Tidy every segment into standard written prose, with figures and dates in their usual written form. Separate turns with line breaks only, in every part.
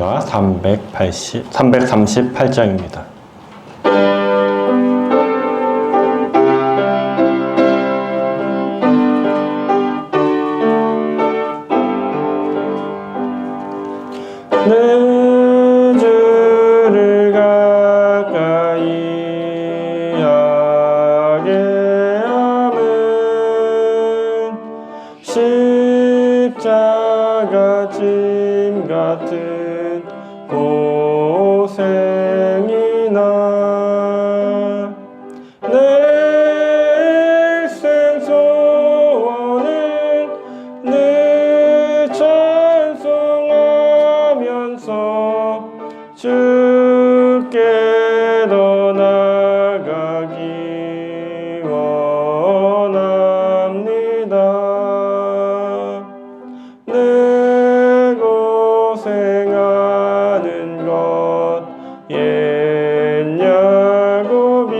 사도행전가 338장입니다. 내 주를 가까이 하게 함은 십자가 짐 같은 고생이나 내 일생 소원은 늘 찬송하면서 주께 더 나아가기 원합니다. 내 고생하는 것 옛 야곱이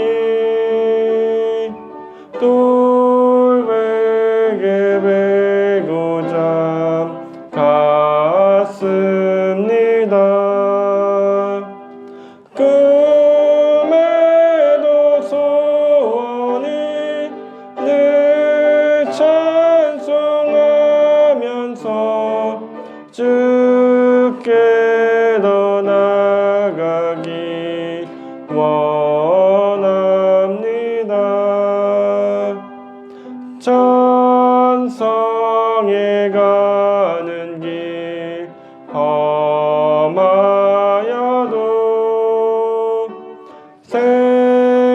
돌베개 베고 잠 갔습니다. 꿈에도 소원이 늘 찬송하면서 주께 더 나아가기 원합니다. 천성에 가는 길 험하여도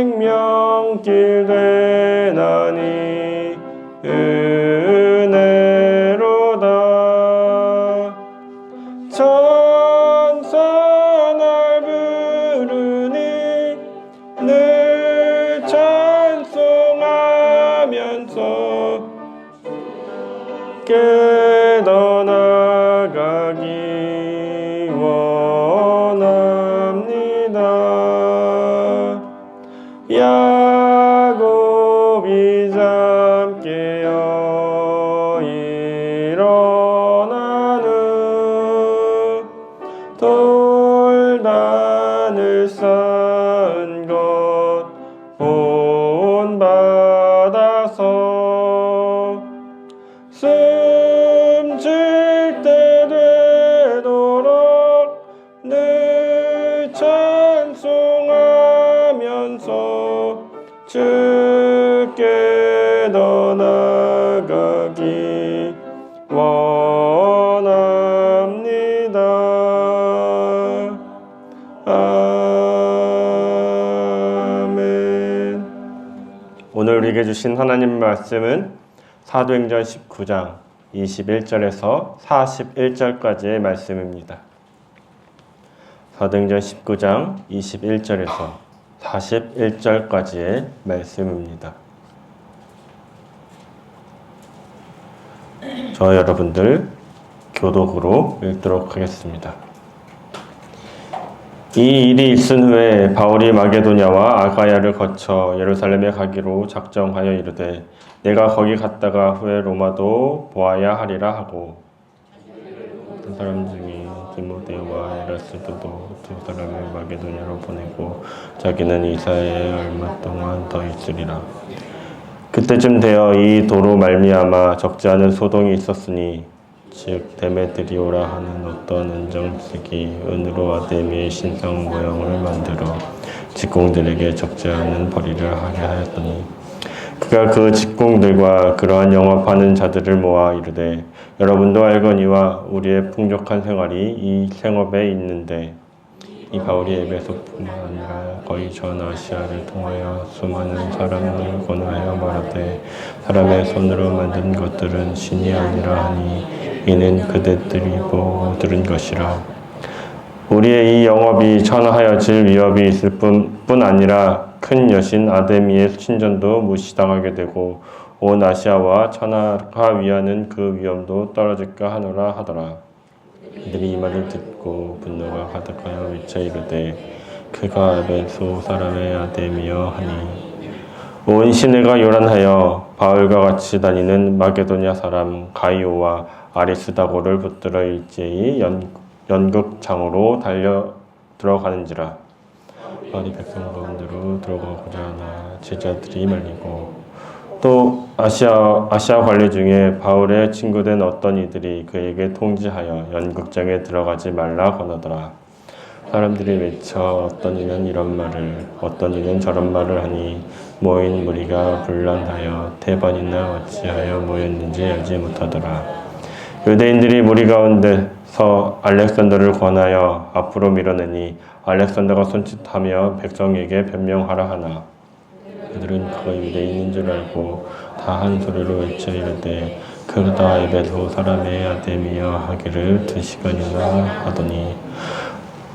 생명길 되나니 은혜로다. 천사 날 부르니 늘 찬송하면서 깨더 나아가기 원합니다. 야곱이 잠 깨어 일어나는 돌단을 쌓은 것 본받아서 숨쉴 때 되도록 늘 찬송하면서 주께 더 나아가기 원합니다. 아멘. 오늘 우리에게 주신 하나님 말씀은 사도행전 19장 21절에서 41절까지의 말씀입니다. 사도행전 19장 21절에서 41절까지의 말씀입니다. 저 여러분들 교독으로 읽도록 하겠습니다. 이 일이 있은 후에 바울이 마게도냐와 아가야를 거쳐 예루살렘에 가기로 작정하여 이르되 내가 거기 갔다가 후에 로마도 보아야 하리라 하고 한 사람 중에 디모데와 에라스도도 두 사람을 마게도냐로 보내고 자기는 이사야에 얼마 동안 더 있으리라. 그때쯤 되어 이 도로 말미암아 적지 않은 소동이 있었으니 즉 데메드리오라 하는 어떤 은정식이 은으로 아데미의 신상 모형을 만들어 직공들에게 적지 않은 벌이를 하게 하였더니 그가 그 직공들과 그러한 영업하는 자들을 모아 이르되 여러분도 알거니와 우리의 풍족한 생활이 이 생업에 있는데 이 바울이 에베소뿐만 아니라 거의 전 아시아를 통하여 수많은 사람을 권하여 말하되 사람의 손으로 만든 것들은 신이 아니라 하니 이는 그들이 보고 들은 것이라. 우리의 이 영업이 천하여질 위협이 있을 뿐 아니라 큰 여신 아데미의 신전도 무시당하게 되고 온 아시아와 천하가 위하는 그 위험도 떨어질까 하노라 하더라. 이들이 이 말을 듣고 분노가 가득하여 외쳐 이르되 그가 에베소 사람의 아데미여 하니 온 시내가 요란하여 바울과 같이 다니는 마게도냐 사람 가이오와 아리스다고를 붙들어 일제히 연극장으로 달려 들어가는지라. 바울이 백성 가운데로 들어가고자 하나 제자들이 말리고, 또 아시아 관리 중에 바울의 친구된 어떤 이들이 그에게 통지하여 연극장에 들어가지 말라 권하더라. 사람들이 외쳐 어떤 이는 이런 말을 어떤 이는 저런 말을 하니 모인 무리가 분란하여 대번이나 어찌하여 모였는지 알지 못하더라. 유대인들이 무리 가운데서 알렉산더를 권하여 앞으로 밀어내니 알렉산더가 손짓하며 백성에게 변명하라 하나 그들은 그가 유대인인 줄 알고 다 한 소리로 외쳐 이르되 그러다 에베소 사람의 아데미여 하기를 2시간이나 하더니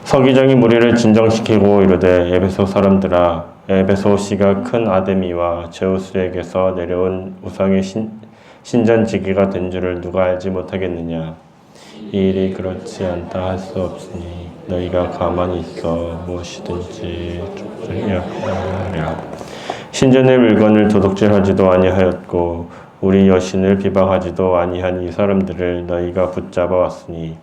서기장이 무리를 진정시키고 이르되 에베소 사람들아 에베소시가 큰 아데미와 제우스에게서 내려온 우상의 신전지기가 된 줄을 누가 알지 못하겠느냐. 이 일이 그렇지 않다 할 수 없으니 너희가 가만히 있어 무엇이든지 하리라. 신전의 물건을 도둑질하지도 아니하였고 우리 여신을 비방하지도 아니한 이 사람들을 너희가 붙잡아 왔으니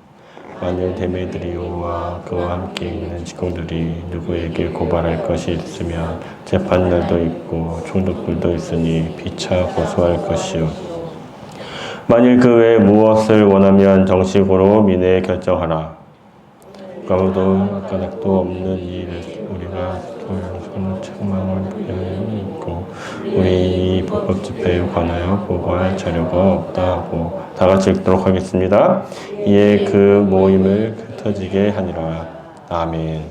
만일 데메드리오와 그와 함께 있는 직공들이 누구에게 고발할 것이 있으면 재판날도 있고 총독들도 있으니 피차 고소할 것이요. 만일 그 외에 무엇을 원하면 정식으로 민회에 결정하라. 아무도 까닭도 없는 이 일을 우리가 손 책망을 있고 우리 이 불법 집회에 관하여 보고할 자료가 없다 하고 다 같이 읽도록 하겠습니다. 이에 그 모임을 흩어지게 하니라. 아멘.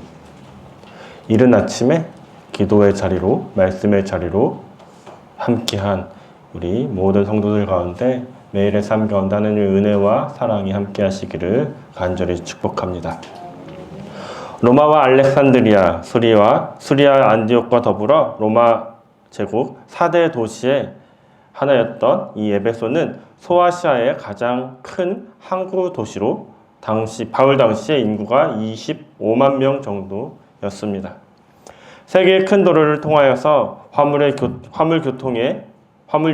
이른 아침에 기도의 자리로 말씀의 자리로 함께한 우리 모든 성도들 가운데 매일의 삶 가운데 하나님의 은혜와 사랑이 함께 하시기를 간절히 축복합니다. 로마와 알렉산드리아, 수리아 안디옥과 더불어 로마 제국 4대 도시의 하나였던 이 에베소는 소아시아의 가장 큰 항구 도시로 바울 당시의 인구가 25만 명 정도였습니다. 세계의 큰 도로를 통하여서 화물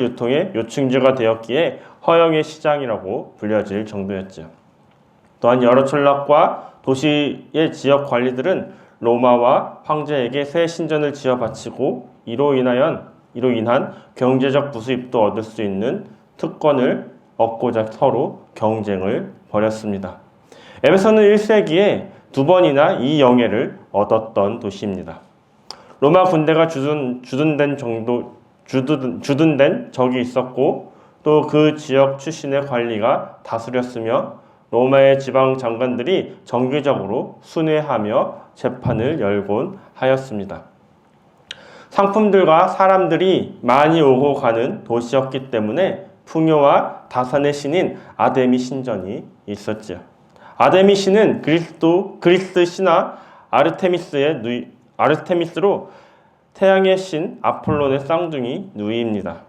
유통의 요충지가 되었기에 허영의 시장이라고 불려질 정도였죠. 또한 여러 촌락과 도시의 지역 관리들은 로마와 황제에게 새 신전을 지어 바치고 이로 인한 경제적 부수입도 얻을 수 있는 특권을 얻고자 서로 경쟁을 벌였습니다. 에베소는 1세기에 2번이나 이 영예를 얻었던 도시입니다. 로마 군대가 주둔된 적이 있었고 또 그 지역 출신의 관리가 다스렸으며 로마의 지방 장관들이 정기적으로 순회하며 재판을 열곤 하였습니다. 상품들과 사람들이 많이 오고 가는 도시였기 때문에 풍요와 다산의 신인 아데미 신전이 있었죠. 아데미 신은 그리스 신화 아르테미스로 태양의 신 아폴론의 쌍둥이 누이입니다.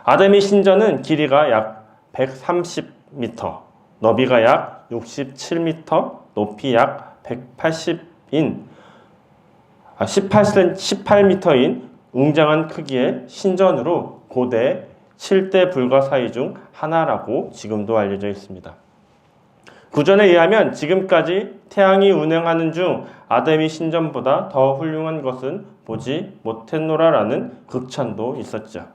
아데미 신전은 길이가 약 130m, 너비가 약 67m, 높이 약 18m인 웅장한 크기의 신전으로 고대 7대 불가 사의 중 하나라고 지금도 알려져 있습니다. 구전에 의하면 지금까지 태양이 운행하는 중 아데미 신전보다 더 훌륭한 것은 보지 못했노라라는 극찬도 있었죠.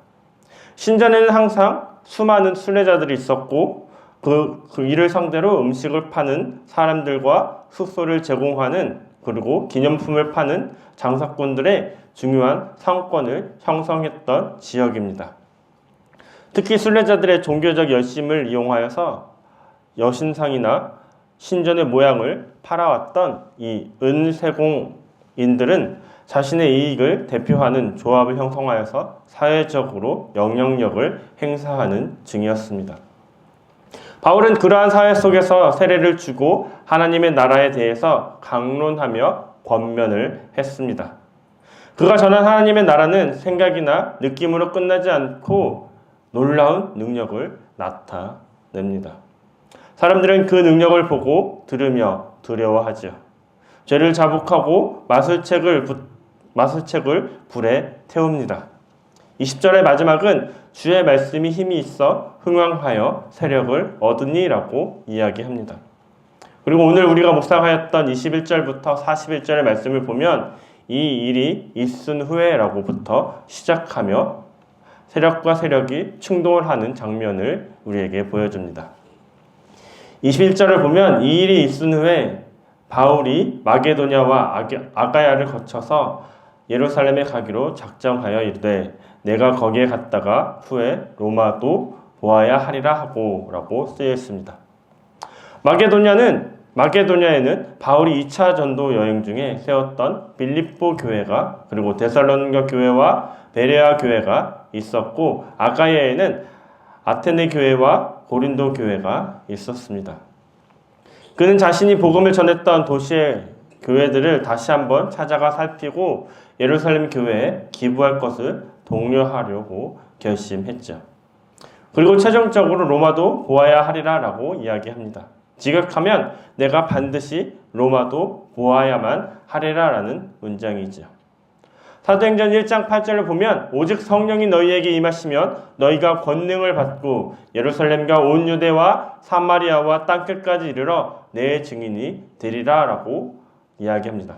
신전에는 항상 수많은 순례자들이 있었고 그 이를 상대로 음식을 파는 사람들과 숙소를 제공하는 그리고 기념품을 파는 장사꾼들의 중요한 상권을 형성했던 지역입니다. 특히 순례자들의 종교적 열심을 이용하여서 여신상이나 신전의 모양을 팔아왔던 이 은세공인들은 자신의 이익을 대표하는 조합을 형성하여서 사회적으로 영향력을 행사하는 중이었습니다. 바울은 그러한 사회 속에서 세례를 주고 하나님의 나라에 대해서 강론하며 권면을 했습니다. 그가 전한 하나님의 나라는 생각이나 느낌으로 끝나지 않고 놀라운 능력을 나타냅니다. 사람들은 그 능력을 보고 들으며 두려워하죠. 죄를 자복하고 마술책을 불에 태웁니다. 20절의 마지막은 주의 말씀이 힘이 있어 흥왕하여 세력을 얻으니라고 이야기합니다. 그리고 오늘 우리가 묵상하였던 21절부터 41절의 말씀을 보면 이 일이 있은 후에라고부터 시작하며 세력과 세력이 충돌을 하는 장면을 우리에게 보여줍니다. 21절을 보면 이 일이 있은 후에 바울이 마게도냐와 아가야를 거쳐서 예루살렘에 가기로 작정하여 이르되 내가 거기에 갔다가 후에 로마도 보아야 하리라 하고 라고 쓰여 있습니다. 마게도냐에는 바울이 2차 전도 여행 중에 세웠던 빌립보 교회가 그리고 데살로니가 교회와 베레아 교회가 있었고 아가야에는 아테네 교회와 고린도 교회가 있었습니다. 그는 자신이 복음을 전했던 도시의 교회들을 다시 한번 찾아가 살피고 예루살렘 교회에 기부할 것을 독려하려고 결심했죠. 그리고 최종적으로 로마도 보아야 하리라 라고 이야기합니다. 지극하면 내가 반드시 로마도 보아야만 하리라 라는 문장이죠. 사도행전 1장 8절을 보면 오직 성령이 너희에게 임하시면 너희가 권능을 받고 예루살렘과 온 유대와 사마리아와 땅끝까지 이르러 내 증인이 되리라 라고 이야기합니다.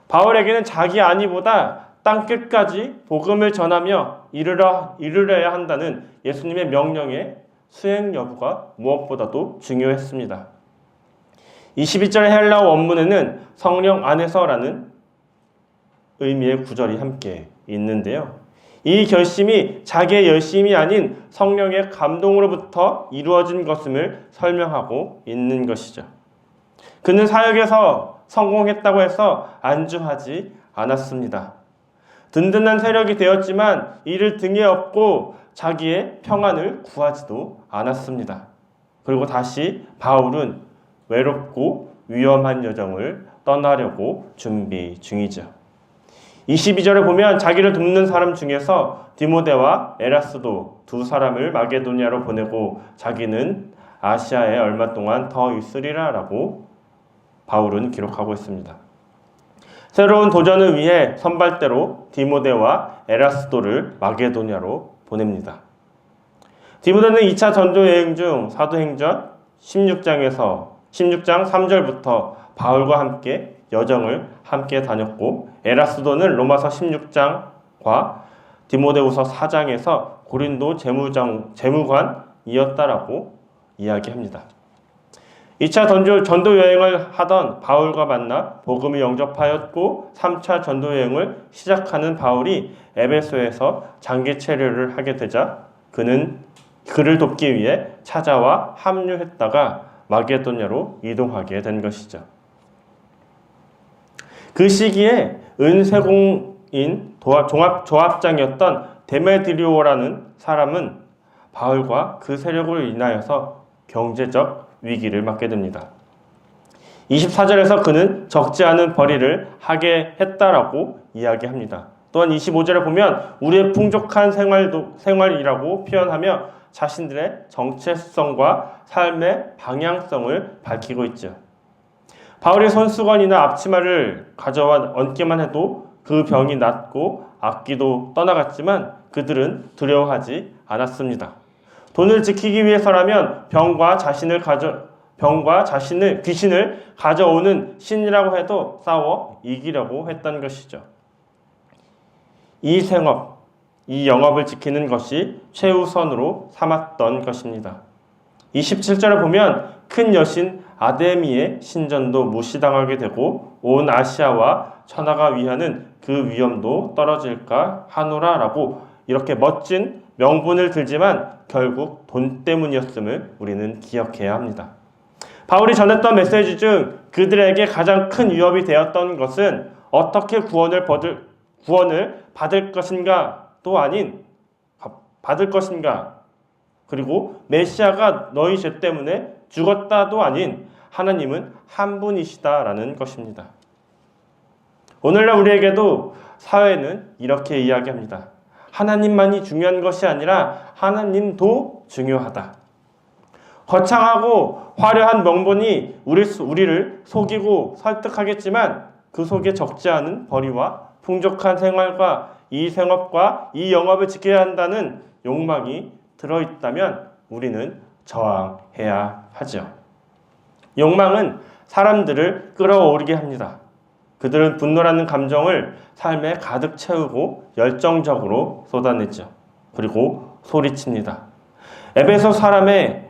바울에게는 자기 안위보다 땅끝까지 복음을 전하며 이르러야 한다는 예수님의 명령의 수행 여부가 무엇보다도 중요했습니다. 22절 헬라어 원문에는 성령 안에서라는 의미의 구절이 함께 있는데요. 이 결심이 자기의 열심이 아닌 성령의 감동으로부터 이루어진 것임을 설명하고 있는 것이죠. 그는 사역에서 성공했다고 해서 안주하지 않았습니다. 든든한 세력이 되었지만 이를 등에 업고 자기의 평안을 구하지도 않았습니다. 그리고 다시 바울은 외롭고 위험한 여정을 떠나려고 준비 중이죠. 22절에 보면 자기를 돕는 사람 중에서 디모데와 에라스도 두 사람을 마게도냐로 보내고 자기는 아시아에 얼마 동안 더 있으리라 라고 바울은 기록하고 있습니다. 새로운 도전을 위해 선발대로 디모데와 에라스도를 마게도냐로 보냅니다. 디모데는 2차 전도 여행 중 사도행전 16장 3절부터 바울과 함께 여정을 함께 다녔고 에라스도는 로마서 16장과 디모데후서 4장에서 고린도 재무관이었다라고 이야기합니다. 2차 전도 여행을 하던 바울과 만나 복음을 영접하였고 3차 전도 여행을 시작하는 바울이 에베소에서 장기 체류를 하게 되자 그는 그를 돕기 위해 찾아와 합류했다가 마게도냐로 이동하게 된 것이죠. 그 시기에 은세공인 조합장이었던 데메드리오라는 사람은 바울과 그 세력으로 인하여서 경제적 위기를 맞게 됩니다. 24절에서 그는 적지 않은 벌이를 하게 했다라고 이야기합니다. 또한 25절에 보면 우리의 풍족한 생활이라고 표현하며 자신들의 정체성과 삶의 방향성을 밝히고 있죠. 바울이 손수건이나 앞치마를 가져와 얹기만 해도 그 병이 낫고 악기도 떠나갔지만 그들은 두려워하지 않았습니다. 돈을 지키기 위해서라면 병과 귀신을 가져오는 신이라고 해도 싸워 이기려고 했던 것이죠. 이 생업, 이 영업을 지키는 것이 최우선으로 삼았던 것입니다. 27절을 보면 큰 여신 아데미의 신전도 무시당하게 되고 온 아시아와 천하가 위하는 그 위엄도 떨어질까 하노라 라고 이렇게 멋진 명분을 들지만 결국 돈 때문이었음을 우리는 기억해야 합니다. 바울이 전했던 메시지 중 그들에게 가장 큰 위협이 되었던 것은 어떻게 구원을 받을 것인가도 아닌 받을 것인가 그리고 메시아가 너희 죄 때문에 죽었다도 아닌 하나님은 한 분이시다라는 것입니다. 오늘날 우리에게도 사회는 이렇게 이야기합니다. 하나님만이 중요한 것이 아니라 하나님도 중요하다. 거창하고 화려한 명분이 우리를 속이고 설득하겠지만 그 속에 적지 않은 벌이와 풍족한 생활과 이 생업과 이 영업을 지켜야 한다는 욕망이 들어있다면 우리는 저항해야 하죠. 욕망은 사람들을 끌어오르게 합니다. 그들은 분노라는 감정을 삶에 가득 채우고 열정적으로 쏟아내죠. 그리고 소리칩니다. 에베소 사람의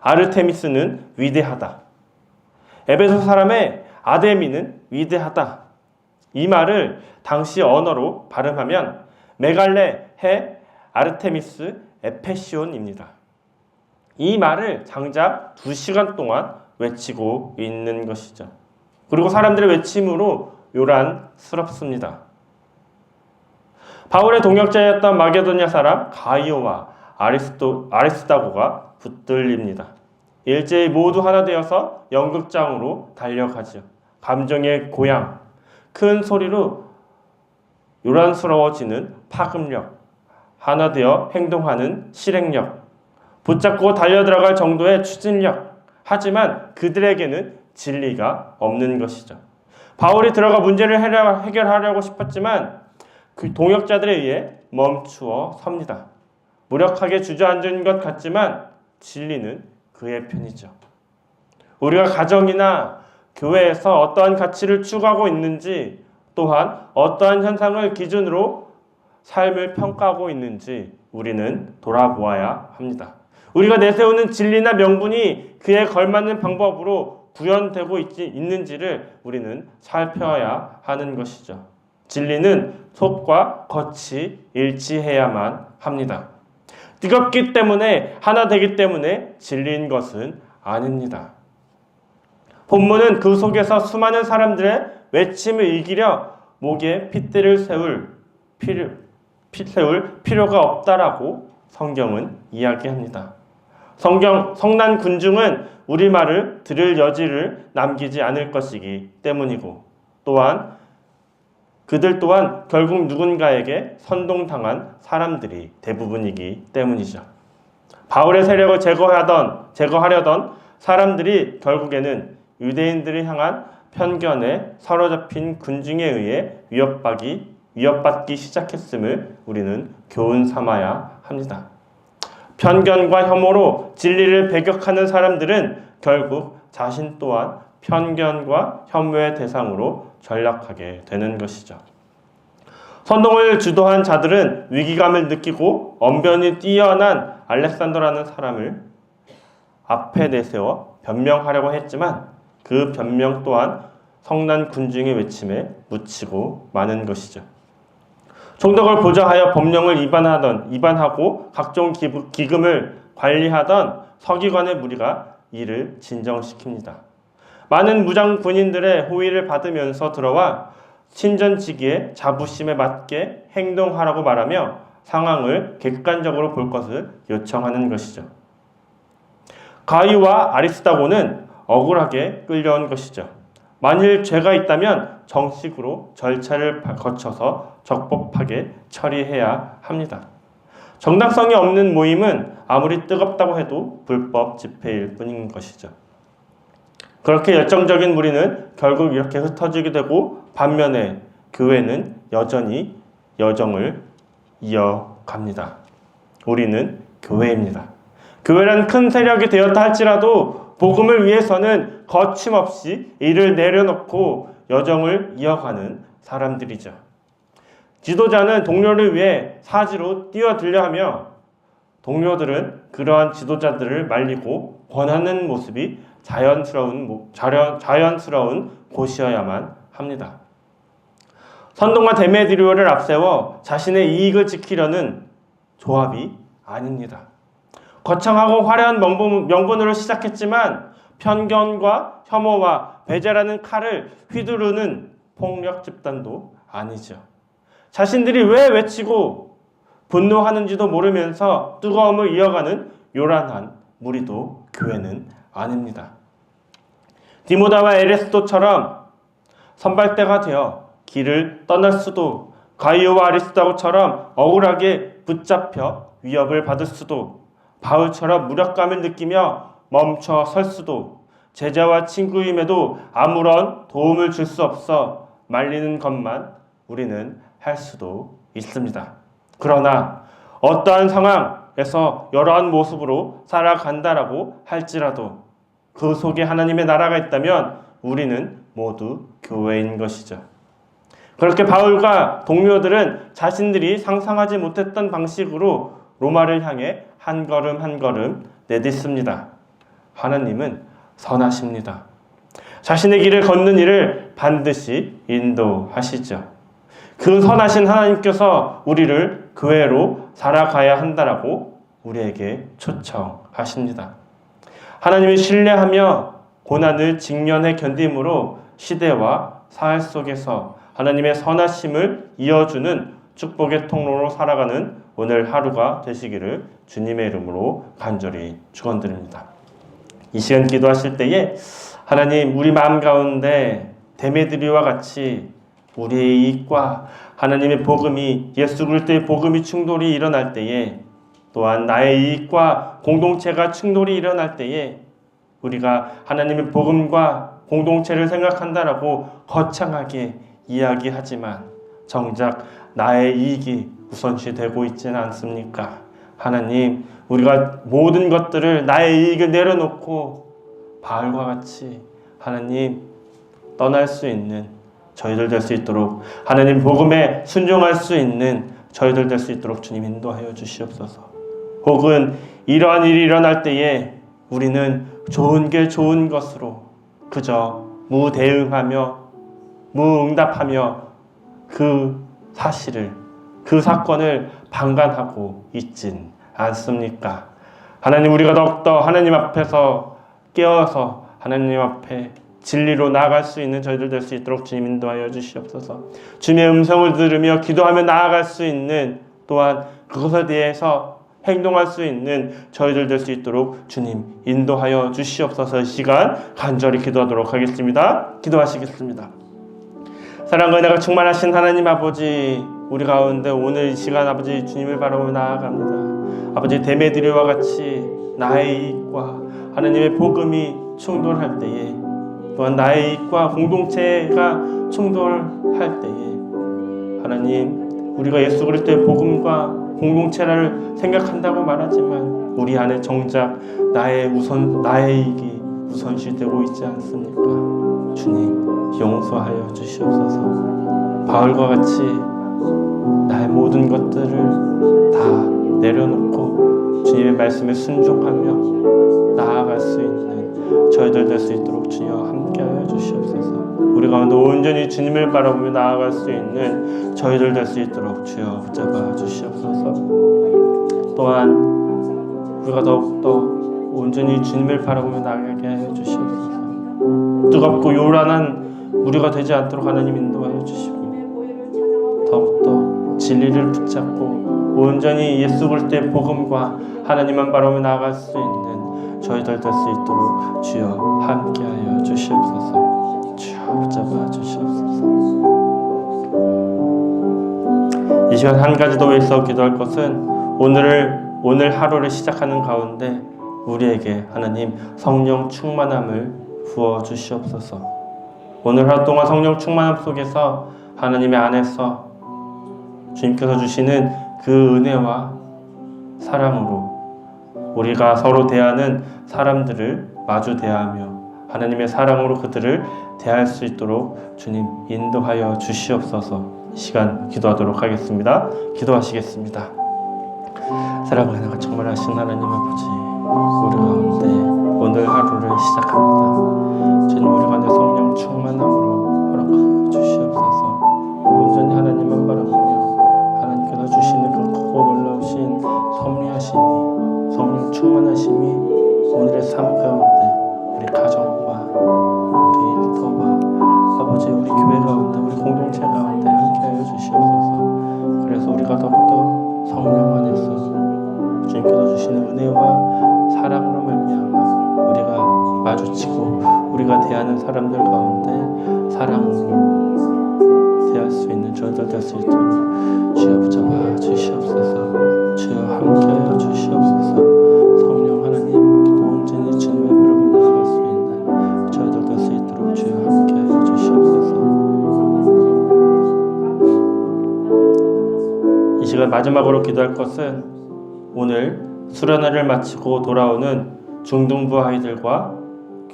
아르테미스는 위대하다. 에베소 사람의 아데미는 위대하다. 이 말을 당시 언어로 발음하면 메갈레 해 아르테미스 에페시온입니다. 이 말을 장작 2시간 동안 외치고 있는 것이죠. 그리고 사람들의 외침으로 요란스럽습니다. 바울의 동역자였던 마게도냐 사람 가이오와 아리스다고가 붙들립니다. 일제히 모두 하나 되어서 연극장으로 달려가죠. 감정의 고양, 큰 소리로 요란스러워지는 파급력, 하나 되어 행동하는 실행력, 붙잡고 달려들어갈 정도의 추진력. 하지만 그들에게는 진리가 없는 것이죠. 바울이 들어가 문제를 해결하려고 싶었지만 그 동역자들에 의해 멈추어 섭니다. 무력하게 주저앉은 것 같지만 진리는 그의 편이죠. 우리가 가정이나 교회에서 어떠한 가치를 추구하고 있는지, 또한 어떠한 현상을 기준으로 삶을 평가하고 있는지 우리는 돌아보아야 합니다. 우리가 내세우는 진리나 명분이 그에 걸맞는 방법으로 구현되고 있는지를 우리는 살펴야 하는 것이죠. 진리는 속과 겉이 일치해야만 합니다. 뜨겁기 때문에 하나 되기 때문에 진리인 것은 아닙니다. 본문은 그 속에서 수많은 사람들의 외침을 이기려 목에 핏대를 세울 필요가 없다라고 성경은 이야기합니다. 성난 군중은 우리말을 들을 여지를 남기지 않을 것이기 때문이고, 또한 그들 또한 결국 누군가에게 선동당한 사람들이 대부분이기 때문이죠. 바울의 세력을 제거하려던 사람들이 결국에는 유대인들을 향한 편견에 사로잡힌 군중에 의해 위협받기 시작했음을 우리는 교훈 삼아야 합니다. 편견과 혐오로 진리를 배격하는 사람들은 결국 자신 또한 편견과 혐오의 대상으로 전락하게 되는 것이죠. 선동을 주도한 자들은 위기감을 느끼고 언변이 뛰어난 알렉산더라는 사람을 앞에 내세워 변명하려고 했지만 그 변명 또한 성난 군중의 외침에 묻히고 마는 것이죠. 총독을 보좌하여 법령을 위반하고 각종 기금을 관리하던 서기관의 무리가 이를 진정시킵니다. 많은 무장 군인들의 호의를 받으면서 들어와 신전지기의 자부심에 맞게 행동하라고 말하며 상황을 객관적으로 볼 것을 요청하는 것이죠. 가이와 아리스다고는 억울하게 끌려온 것이죠. 만일 죄가 있다면 정식으로 절차를 거쳐서 적법하게 처리해야 합니다. 정당성이 없는 모임은 아무리 뜨겁다고 해도 불법 집회일 뿐인 것이죠. 그렇게 열정적인 무리는 결국 이렇게 흩어지게 되고, 반면에 교회는 여전히 여정을 이어갑니다. 우리는 교회입니다. 교회란 큰 세력이 되었다 할지라도 복음을 위해서는 거침없이 일을 내려놓고 여정을 이어가는 사람들이죠. 지도자는 동료를 위해 사지로 뛰어들려 하며 동료들은 그러한 지도자들을 말리고 권하는 모습이 자연스러운 곳이어야만 합니다. 선동과 데메드리오를 앞세워 자신의 이익을 지키려는 조합이 아닙니다. 거창하고 화려한 명분으로 시작했지만 편견과 혐오와 배제라는 칼을 휘두르는 폭력 집단도 아니죠. 자신들이 왜 외치고 분노하는지도 모르면서 뜨거움을 이어가는 요란한 무리도 교회는 아닙니다. 디모다와 에레스도처럼 선발대가 되어 길을 떠날 수도, 가이오와 아리스다고처럼 억울하게 붙잡혀 위협을 받을 수도, 바울처럼 무력감을 느끼며 멈춰 설 수도, 제자와 친구임에도 아무런 도움을 줄 수 없어 말리는 것만 우리는 할 수도 있습니다. 그러나 어떠한 상황에서 여러한 모습으로 살아간다라고 할지라도 그 속에 하나님의 나라가 있다면 우리는 모두 교회인 것이죠. 그렇게 바울과 동료들은 자신들이 상상하지 못했던 방식으로 로마를 향해 한 걸음 한 걸음 내딛습니다. 하나님은 선하십니다. 자신의 길을 걷는 이를 반드시 인도하시죠. 그 선하신 하나님께서 우리를 교회로 살아가야 한다라고 우리에게 초청하십니다. 하나님을 신뢰하며 고난을 직면해 견딤으로 시대와 사회 속에서 하나님의 선하심을 이어주는 축복의 통로로 살아가는 오늘 하루가 되시기를 주님의 이름으로 간절히 축원드립니다. 이 시간 기도하실 때에 하나님, 우리 마음 가운데 데메드리와 같이 우리의 이익과 하나님의 복음이, 예수 그리스도의 복음이 충돌이 일어날 때에, 또한 나의 이익과 공동체가 충돌이 일어날 때에 우리가 하나님의 복음과 공동체를 생각한다라고 거창하게 이야기하지만 정작 나의 이익이 우선시 되고 있지는 않습니까? 하나님, 우리가 모든 것들을, 나의 이익을 내려놓고 바울과 같이 하나님 떠날 수 있는 저희들 될 수 있도록, 하나님 복음에 순종할 수 있는 저희들 될 수 있도록 주님 인도하여 주시옵소서. 혹은 이러한 일이 일어날 때에 우리는 좋은 게 좋은 것으로 그저 무대응하며 무응답하며 그 사실을, 그 사건을 방관하고 있진 않습니까? 하나님, 우리가 더욱더 하나님 앞에서 깨어서 하나님 앞에 진리로 나아갈 수 있는 저희들 될 수 있도록 주님 인도하여 주시옵소서. 주님의 음성을 들으며 기도하며 나아갈 수 있는, 또한 그것에 대해서 행동할 수 있는 저희들 될 수 있도록 주님 인도하여 주시옵소서. 이 시간 간절히 기도하도록 하겠습니다. 기도하시겠습니다. 사랑과 은혜가 충만하신 하나님 아버지, 우리 가운데 오늘 이 시간 아버지 주님을 바라보며 나아갑니다. 아버지, 데메드리와 같이 나의 이익과 하나님의 복음이 충돌할 때에, 또한 나의 이익과 공동체가 충돌할 때에 하나님, 우리가 예수 그리스도의 복음과 공동체를 생각한다고 말하지만 우리 안에 정작 나의 이익이 우선시되고 있지 않습니까? 주님, 용서하여 주시옵소서. 바울과 같이 나의 모든 것들을 다 내려놓고 주님의 말씀에 순종하며 나아갈 수 있는 저희들 될 수 있도록 주여 함께하여 주시옵소서. 우리 가운데 온전히 주님을 바라보며 나아갈 수 있는 저희들 될 수 있도록 주여 붙잡아 주시옵소서. 또한 우리가 더욱더 온전히 주님을 바라보며 나아가게 하여 주시옵소서. 뜨겁고 요란한 우리가 되지 않도록 하나님 인도하여 주시고, 더욱더 진리를 붙잡고 온전히 예수 그리스도의 복음과 하나님만 바라보며 나아갈 수 있는 저희들 될 수 있도록 주여 함께하여 주시옵소서. 주여 붙잡아 주시옵소서. 이 시간 한 가지 더 위해서 기도할 것은 오늘 하루를 시작하는 가운데 우리에게 하나님 성령 충만함을 부어 주시옵소서. 오늘 하루 동안 성령 충만함 속에서 하나님의 안에서 주님께서 주시는 그 은혜와 사랑으로 우리가 서로 대하는 사람들을 마주 대하며 하나님의 사랑으로 그들을 대할 수 있도록 주님 인도하여 주시옵소서. 이 시간 기도하도록 하겠습니다. 기도하시겠습니다. 사랑과 은혜가 충만하신 하나님 아버지, 우리 가운데 오늘 하루를 시작합니다. 주님, 우리 가운데 성령 충만함으로 허락하여 주시옵소서. 온전히 하나님만 바라보며 하나님께서 주시는 그 크고 놀라우신 섭리하심이, 성령 충만하심이 오늘의 삶 가운데 우리 가정과 우리 일터와 아버지 우리 교회 가운데 우리 공동체 가운데 함께하여 주시옵소서. 그래서 우리가 더욱더 성령 안에서 주님께서 주시는 은혜와 사랑으로 말미암아 우리가 마주치고 우리가 대하는 사람들 가운데 사랑으로 대할 수 있는 저희들 될 수 있도록 주여 붙잡아 주시옵소서. 주여 함께하여 주시옵소서. 성령 하나님, 온전히 주님의 바라보며 나아갈 수 있는 저희들 될 수 있도록 주여 함께하여 주시옵소서. 이 시간 마지막으로 기도할 것은 오늘 수련회를 마치고 돌아오는 중등부 아이들과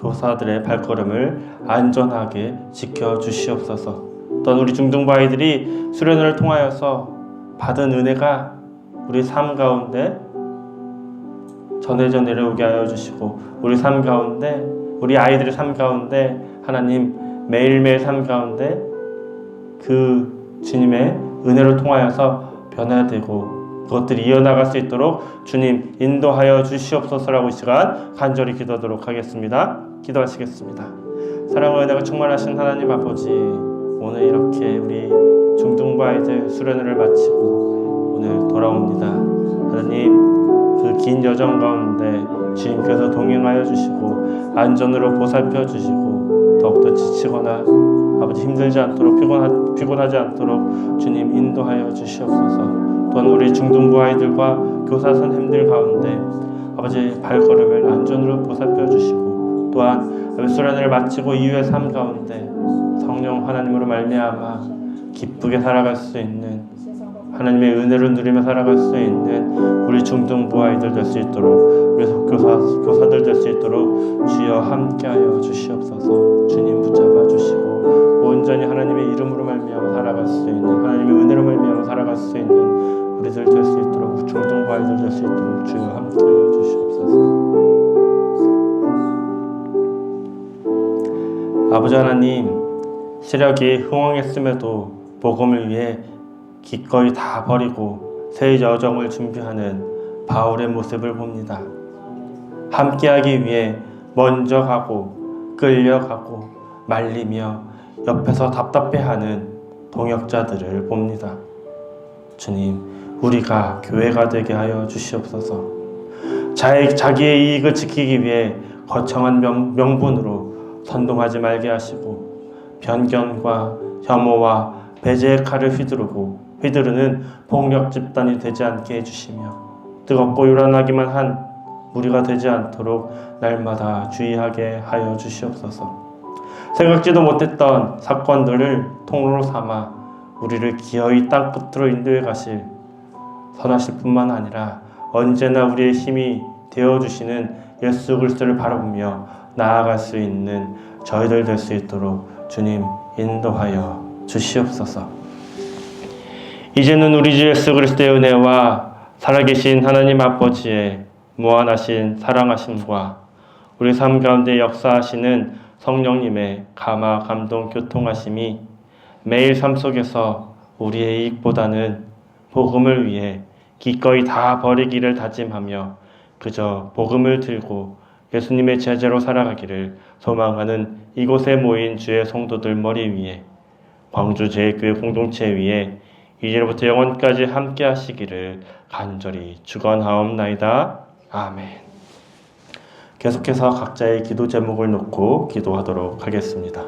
교사들의 발걸음을 안전하게 지켜주시옵소서. 또한 우리 중등부 아이들이 수련회를 통하여서 받은 은혜가 우리 삶 가운데 전해져 내려오게 하여 주시고, 우리 삶 가운데, 우리 아이들의 삶 가운데 하나님 매일매일 삶 가운데 그 주님의 은혜를 통하여서 변화되고 그것들이 이어나갈 수 있도록 주님 인도하여 주시옵소서라고 이 시간 간절히 기도하도록 하겠습니다. 기도하시겠습니다. 사랑과 은혜가 충만하신 하나님 아버지, 오늘 이렇게 우리 중등부 아이들 수련회를 마치고 오늘 돌아옵니다. 하나님, 그 긴 여정 가운데 주님께서 동행하여 주시고 안전으로 보살펴 주시고 더욱더 지치거나 아버지 힘들지 않도록 피곤하지 않도록 주님 인도하여 주시옵소서. 또한 우리 중등부 아이들과 교사 선생님들 가운데 아버지 발걸음을 안전으로 보살펴 주시고, 또한 수련회를 마치고 이후의 삶 가운데 성령 하나님으로 말미암아 기쁘게 살아갈 수 있는, 하나님의 은혜를 누리며 살아갈 수 있는 우리 중등부 아이들 될 수 있도록, 우리 교사들 될 수 있도록 주여 함께하여 주시옵소서. 주님 붙잡아 주시고 온전히 하나님의 이름으로 말미암아 살아갈 수 있는, 하나님의 은혜로 말미암아 살아갈 수 있는 우리들 될 수 있도록, 중등부 아이들 될 수 있도록 주여 함께하여 주시옵소서. 아버지 하나님, 시력이 흥황했음에도 복음을 위해 기꺼이 다 버리고 새 여정을 준비하는 바울의 모습을 봅니다. 함께하기 위해 먼저 가고 끌려가고 말리며 옆에서 답답해하는 동역자들을 봅니다. 주님, 우리가 교회가 되게 하여 주시옵소서. 자기의 이익을 지키기 위해 거창한 명분으로 선동하지 말게 하시고, 편견과 혐오와 배제의 칼을 휘두르는 폭력 집단이 되지 않게 해주시며, 뜨겁고 요란하기만 한 무리가 되지 않도록 날마다 주의하게 하여 주시옵소서. 생각지도 못했던 사건들을 통로로 삼아 우리를 기어이 땅끝으로 인도해 가실 선하실 뿐만 아니라 언제나 우리의 힘이 되어주시는 예수 그리스도를 바라보며 나아갈 수 있는 저희들 될 수 있도록 주님 인도하여 주시옵소서. 이제는 우리 주 예수 그리스도의 은혜와 살아계신 하나님 아버지의 무한하신 사랑하심과 우리 삶 가운데 역사하시는 성령님의 감화 감동 교통하심이 매일 삶 속에서 우리의 이익보다는 복음을 위해 기꺼이 다 버리기를 다짐하며 그저 복음을 들고 예수님의 제자로 살아가기를 소망하는 이곳에 모인 주의 성도들 머리 위에, 광주 제일교회 공동체 위에 이제로부터 영원까지 함께 하시기를 간절히 축원하옵나이다. 아멘. 계속해서 각자의 기도 제목을 놓고 기도하도록 하겠습니다.